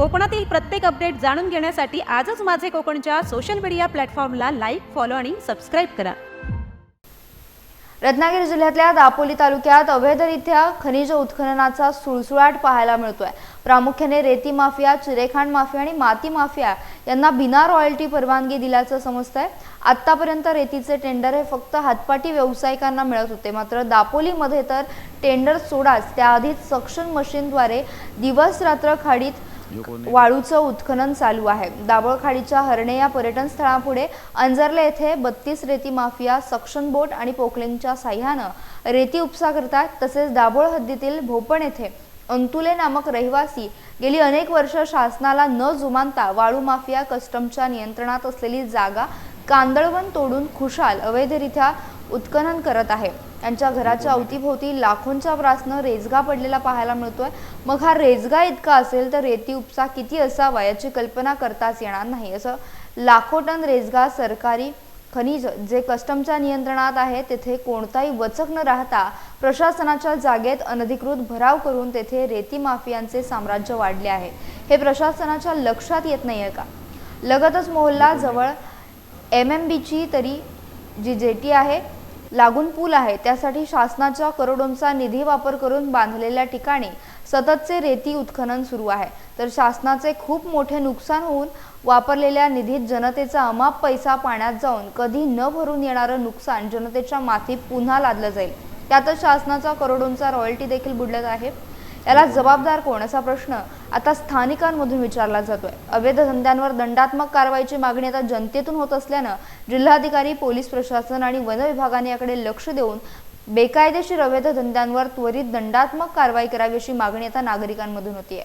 कोकणातील प्रत्येक अपडेट जाणून घेण्यासाठी आजच माझे कोकणच्या सोशल मीडिया प्लॅटफॉर्मला लाईक, फॉलो आणि सबस्क्राईब करा। रत्नागिरी जिल्ह्यातल्या दापोली तालुक्यात अवैधरित्या खनिज उत्खननाचा सुळसुळाट पाहायला मिळतोय। प्रामुख्याने रेती माफिया, चिरेखाण माफिया आणि माती माफिया यांना बिना रॉयल्टी परवानगी दिल्याचं समजतंय। आतापर्यंत रेतीचे टेंडर हे फक्त हातपाटी व्यावसायिकांना मिळत होते, मात्र दापोलीमध्ये तर टेंडर सोडाच त्याआधीच सक्शन मशीनद्वारे दिवस रात्र खाडीत वाळूचं उत्खनन चालू आहे। दाभोळ खाडीच्या हरणे या पर्यटन स्थळापुढे अंजरले येथे 32 रेती माफिया सक्शन बोट आणि पोकलिंगच्या साह्यानं रेती उपसा करतात। तसेच दाभोळ हद्दीतील भोपण येथे अंतुले नामक रहिवासी गेली अनेक वर्ष शासनाला न जुमानता वाळू माफिया कस्टमच्या नियंत्रणात असलेली जागा कांदळवन तोडून खुशाल अवैधरित्या उत्खनन करत आहे। यांच्या घराच्या अवतीभोवती लाखोंच्या प्रासनं रेजगा पडलेला पाहायला मिळतोय। मग हा रेजगा इतका असेल तर रेती उपसा किती असावा याची कल्पना करताच येणार नाही। असं लाखो टन रेजगा सरकारी खनिज जे कस्टमच्या नियंत्रणात आहे तेथे कोणताही वचक न राहता प्रशासनाच्या जागेत अनधिकृत भराव करून तेथे रेती माफियांचे साम्राज्य वाढले आहे। हे प्रशासनाच्या लक्षात येत नाहीये का? लगतच मोहल्ला जवळ MMBची तरी जी जेटी आहे लागून पूल आहे त्यासाठी शासनाच्या करोडोंचा निधी वापर करून बांधलेल्या ठिकाणी सततचे रेती उत्खनन सुरू आहे। तर शासनाचे खूप मोठे नुकसान होऊन वापरलेल्या निधीत जनतेचा अमाप पैसा पाण्यात जाऊन कधी न भरून येणारं नुकसान जनतेच्या माथी पुन्हा लादलं जाईल। त्यातच शासनाचा करोडोंचा रॉयल्टी देखील बुडत आहे। याला जबाबदार कोण असा प्रश्न आता स्थानिकांमधून विचारला जातोय। अवैध धंद्यांवर दंडात्मक कारवाईची मागणी आता जनतेतून होत असल्यानं जिल्हाधिकारी, पोलीस प्रशासन आणि वन विभागाने याकडे लक्ष देऊन बेकायदेशीर अवैध धंद्यांवर त्वरित दंडात्मक कारवाई करावी अशी मागणी आता नागरिकांमधून होतीये।